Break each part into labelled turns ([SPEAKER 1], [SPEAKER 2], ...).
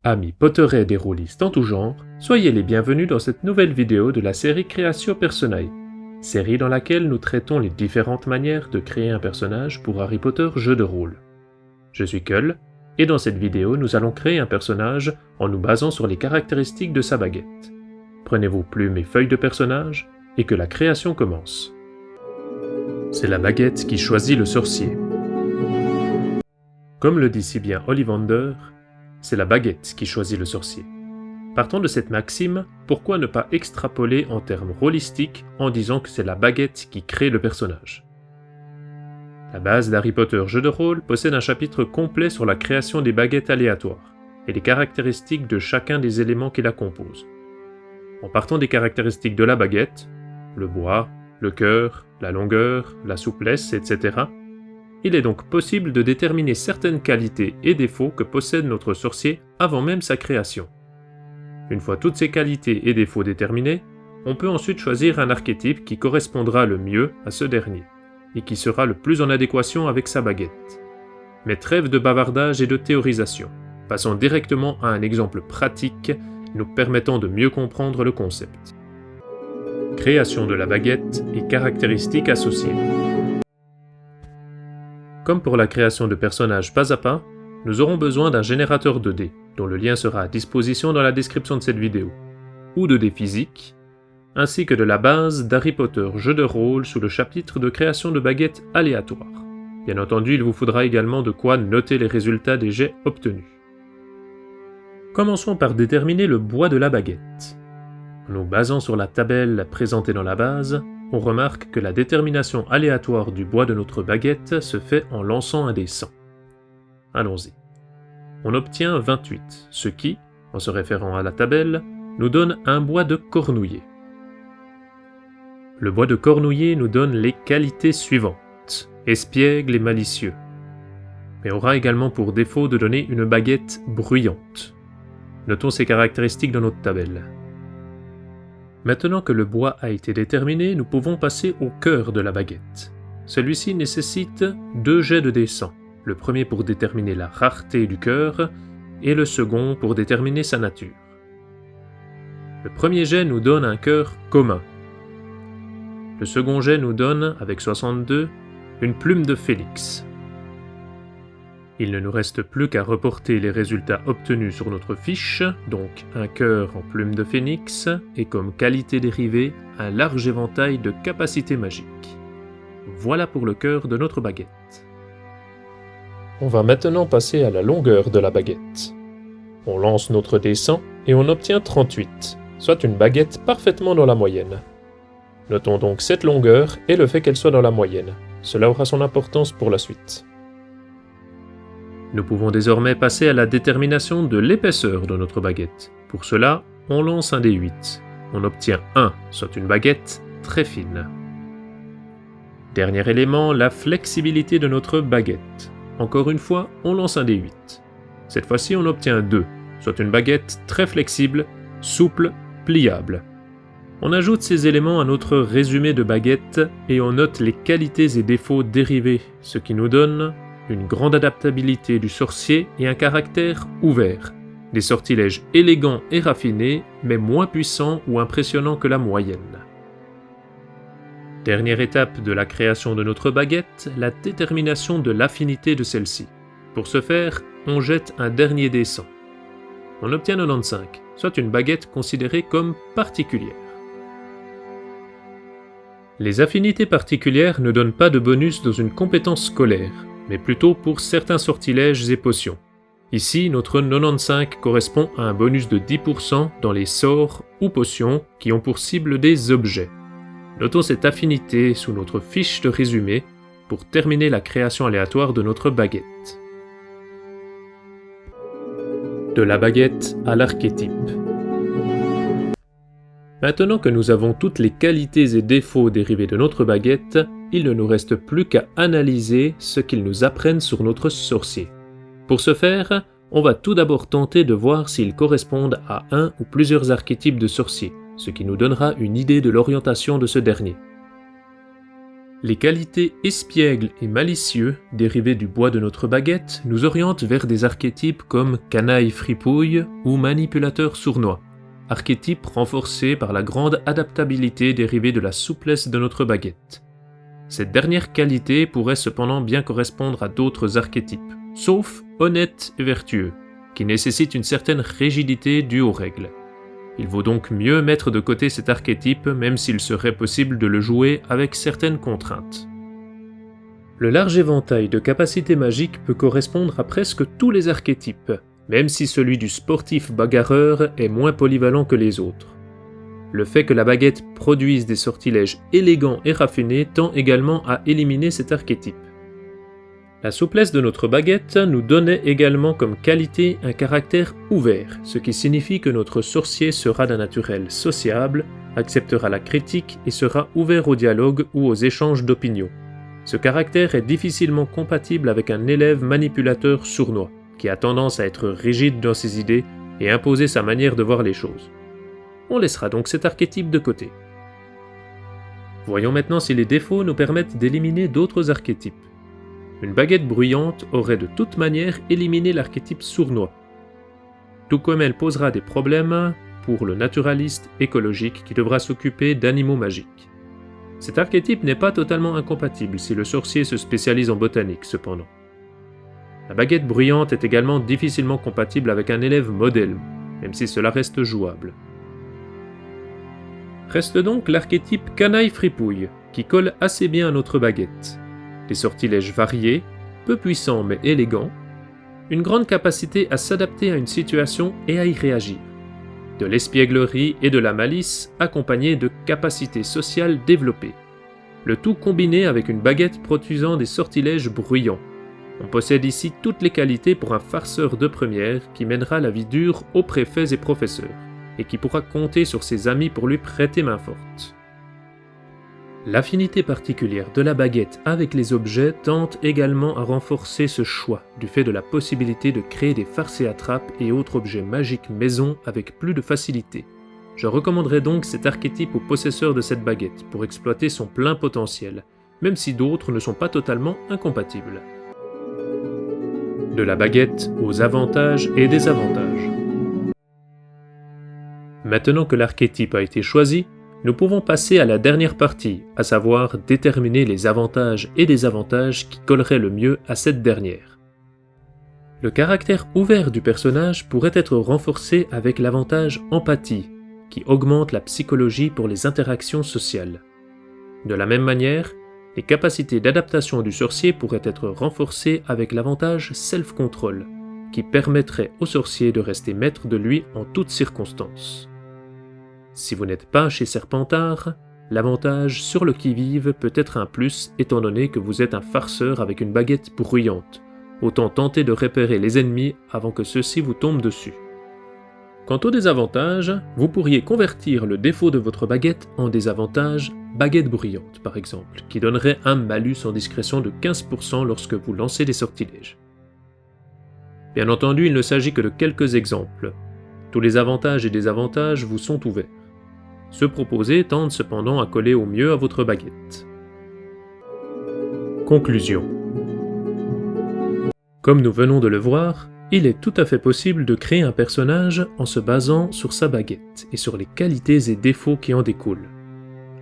[SPEAKER 1] Amis Potterheads et rôlistes en tout genre, soyez les bienvenus dans cette nouvelle vidéo de la série Creatio Personae, série dans laquelle nous traitons les différentes manières de créer un personnage pour Harry Potter jeu de rôle. Je suis Cull, et dans cette vidéo nous allons créer un personnage en nous basant sur les caractéristiques de sa baguette. Prenez vos plumes et feuilles de personnage, et que la création commence. C'est la baguette qui choisit le sorcier. Comme le dit si bien Ollivander, c'est la baguette qui choisit le sorcier. Partant de cette maxime, pourquoi ne pas extrapoler en termes rôlistiques en disant que c'est la baguette qui crée le personnage? La base d'Harry Potter jeu de rôle possède un chapitre complet sur la création des baguettes aléatoires et les caractéristiques de chacun des éléments qui la composent. En partant des caractéristiques de la baguette, le bois, le cœur, la longueur, la souplesse, etc., il est donc possible de déterminer certaines qualités et défauts que possède notre sorcier avant même sa création. Une fois toutes ces qualités et défauts déterminés, on peut ensuite choisir un archétype qui correspondra le mieux à ce dernier, et qui sera le plus en adéquation avec sa baguette. Mais trêve de bavardage et de théorisation, passons directement à un exemple pratique nous permettant de mieux comprendre le concept. Création de la baguette et caractéristiques associées. Comme pour la création de personnages pas à pas, nous aurons besoin d'un générateur de dés, dont le lien sera à disposition dans la description de cette vidéo, ou de dés physiques, ainsi que de la base d'Harry Potter jeu de rôle sous le chapitre de création de baguettes aléatoires. Bien entendu, il vous faudra également de quoi noter les résultats des jets obtenus. Commençons par déterminer le bois de la baguette. En nous basant sur la tabelle présentée dans la base, on remarque que la détermination aléatoire du bois de notre baguette se fait en lançant un dé 100. Allons-y. On obtient 28, ce qui, en se référant à la tabelle, nous donne un bois de cornouiller. Le bois de cornouiller nous donne les qualités suivantes, espiègle et malicieux, mais aura également pour défaut de donner une baguette bruyante. Notons ces caractéristiques dans notre tabelle. Maintenant que le bois a été déterminé, nous pouvons passer au cœur de la baguette. Celui-ci nécessite 2 jets de dés 100, le premier pour déterminer la rareté du cœur et le second pour déterminer sa nature. Le premier jet nous donne un cœur commun. Le second jet nous donne, avec 62, une plume de Félix. Il ne nous reste plus qu'à reporter les résultats obtenus sur notre fiche, donc un cœur en plume de phénix, et comme qualité dérivée, un large éventail de capacités magiques. Voilà pour le cœur de notre baguette. On va maintenant passer à la longueur de la baguette. On lance notre dé 100 et on obtient 38, soit une baguette parfaitement dans la moyenne. Notons donc cette longueur et le fait qu'elle soit dans la moyenne. Cela aura son importance pour la suite. Nous pouvons désormais passer à la détermination de l'épaisseur de notre baguette. Pour cela, on lance un dé 8. On obtient 1, soit une baguette très fine. Dernier élément, la flexibilité de notre baguette. Encore une fois, on lance un dé 8. Cette fois-ci, on obtient 2, soit une baguette très flexible, souple, pliable. On ajoute ces éléments à notre résumé de baguette et on note les qualités et défauts dérivés, ce qui nous donne une grande adaptabilité du sorcier et un caractère ouvert, des sortilèges élégants et raffinés, mais moins puissants ou impressionnants que la moyenne. Dernière étape de la création de notre baguette, la détermination de l'affinité de celle-ci. Pour ce faire, on jette un dernier dé 100. On obtient 95, soit une baguette considérée comme particulière. Les affinités particulières ne donnent pas de bonus dans une compétence scolaire, mais plutôt pour certains sortilèges et potions. Ici, notre 95 correspond à un bonus de 10% dans les sorts ou potions qui ont pour cible des objets. Notons cette affinité sous notre fiche de résumé pour terminer la création aléatoire de notre baguette. De la baguette à l'archétype. Maintenant que nous avons toutes les qualités et défauts dérivés de notre baguette, il ne nous reste plus qu'à analyser ce qu'ils nous apprennent sur notre sorcier. Pour ce faire, on va tout d'abord tenter de voir s'ils correspondent à un ou plusieurs archétypes de sorcier, ce qui nous donnera une idée de l'orientation de ce dernier. Les qualités espiègles et malicieux, dérivées du bois de notre baguette, nous orientent vers des archétypes comme canaille fripouille ou manipulateur sournois, archétypes renforcés par la grande adaptabilité dérivée de la souplesse de notre baguette. Cette dernière qualité pourrait cependant bien correspondre à d'autres archétypes, sauf honnête et vertueux, qui nécessitent une certaine rigidité due aux règles. Il vaut donc mieux mettre de côté cet archétype même s'il serait possible de le jouer avec certaines contraintes. Le large éventail de capacités magiques peut correspondre à presque tous les archétypes, même si celui du sportif bagarreur est moins polyvalent que les autres. Le fait que la baguette produise des sortilèges élégants et raffinés tend également à éliminer cet archétype. La souplesse de notre baguette nous donnait également comme qualité un caractère ouvert, ce qui signifie que notre sorcier sera d'un naturel sociable, acceptera la critique et sera ouvert au dialogue ou aux échanges d'opinions. Ce caractère est difficilement compatible avec un élève manipulateur sournois, qui a tendance à être rigide dans ses idées et imposer sa manière de voir les choses. On laissera donc cet archétype de côté. Voyons maintenant si les défauts nous permettent d'éliminer d'autres archétypes. Une baguette bruyante aurait de toute manière éliminé l'archétype sournois, tout comme elle posera des problèmes pour le naturaliste écologique qui devra s'occuper d'animaux magiques. Cet archétype n'est pas totalement incompatible si le sorcier se spécialise en botanique cependant. La baguette bruyante est également difficilement compatible avec un élève modèle, même si cela reste jouable. Reste donc l'archétype canaille fripouille, qui colle assez bien à notre baguette. Des sortilèges variés, peu puissants mais élégants, une grande capacité à s'adapter à une situation et à y réagir, de l'espièglerie et de la malice accompagnée de capacités sociales développées, le tout combiné avec une baguette produisant des sortilèges bruyants. On possède ici toutes les qualités pour un farceur de première qui mènera la vie dure aux préfets et professeurs, et qui pourra compter sur ses amis pour lui prêter main forte. L'affinité particulière de la baguette avec les objets tente également à renforcer ce choix, du fait de la possibilité de créer des farces et attrapes et autres objets magiques maison avec plus de facilité. Je recommanderais donc cet archétype au possesseur de cette baguette pour exploiter son plein potentiel, même si d'autres ne sont pas totalement incompatibles. De la baguette aux avantages et désavantages. Maintenant que l'archétype a été choisi, nous pouvons passer à la dernière partie, à savoir déterminer les avantages et désavantages qui colleraient le mieux à cette dernière. Le caractère ouvert du personnage pourrait être renforcé avec l'avantage empathie, qui augmente la psychologie pour les interactions sociales. De la même manière, les capacités d'adaptation du sorcier pourraient être renforcées avec l'avantage self-control, qui permettrait au sorcier de rester maître de lui en toutes circonstances. Si vous n'êtes pas chez Serpentard, l'avantage sur le qui-vive peut être un plus étant donné que vous êtes un farceur avec une baguette bruyante, autant tenter de repérer les ennemis avant que ceux-ci vous tombent dessus. Quant aux désavantages, vous pourriez convertir le défaut de votre baguette en désavantage baguette bruyante par exemple, qui donnerait un malus en discrétion de 15% lorsque vous lancez des sortilèges. Bien entendu, il ne s'agit que de quelques exemples. Tous les avantages et désavantages vous sont ouverts. Ceux proposés tendent cependant à coller au mieux à votre baguette. Conclusion. Comme nous venons de le voir, il est tout à fait possible de créer un personnage en se basant sur sa baguette et sur les qualités et défauts qui en découlent.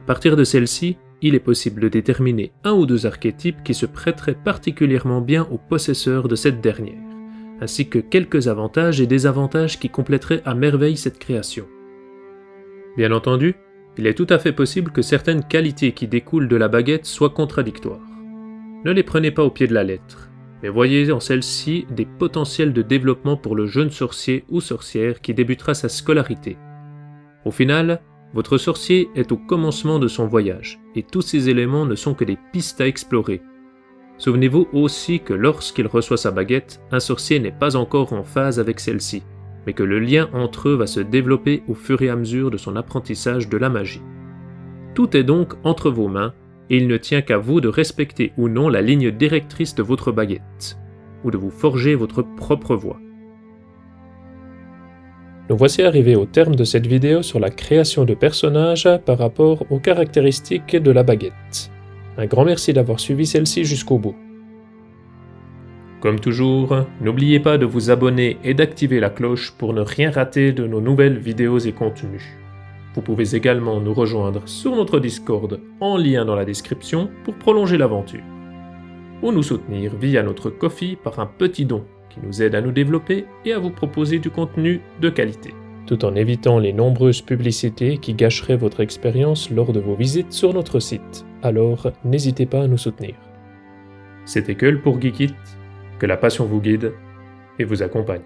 [SPEAKER 1] À partir de celle-ci, il est possible de déterminer un ou deux archétypes qui se prêteraient particulièrement bien au possesseur de cette dernière, ainsi que quelques avantages et désavantages qui compléteraient à merveille cette création. Bien entendu, il est tout à fait possible que certaines qualités qui découlent de la baguette soient contradictoires. Ne les prenez pas au pied de la lettre, mais voyez en celle-ci des potentiels de développement pour le jeune sorcier ou sorcière qui débutera sa scolarité. Au final, votre sorcier est au commencement de son voyage, et tous ces éléments ne sont que des pistes à explorer. Souvenez-vous aussi que lorsqu'il reçoit sa baguette, un sorcier n'est pas encore en phase avec celle-ci, mais que le lien entre eux va se développer au fur et à mesure de son apprentissage de la magie. Tout est donc entre vos mains, et il ne tient qu'à vous de respecter ou non la ligne directrice de votre baguette, ou de vous forger votre propre voie. Nous voici arrivés au terme de cette vidéo sur la création de personnages par rapport aux caractéristiques de la baguette. Un grand merci d'avoir suivi celle-ci jusqu'au bout. Comme toujours, n'oubliez pas de vous abonner et d'activer la cloche pour ne rien rater de nos nouvelles vidéos et contenus. Vous pouvez également nous rejoindre sur notre Discord en lien dans la description pour prolonger l'aventure. Ou nous soutenir via notre Ko-fi par un petit don qui nous aide à nous développer et à vous proposer du contenu de qualité, tout en évitant les nombreuses publicités qui gâcheraient votre expérience lors de vos visites sur notre site. Alors, n'hésitez pas à nous soutenir. C'était Keul pour Geekit, que la passion vous guide et vous accompagne.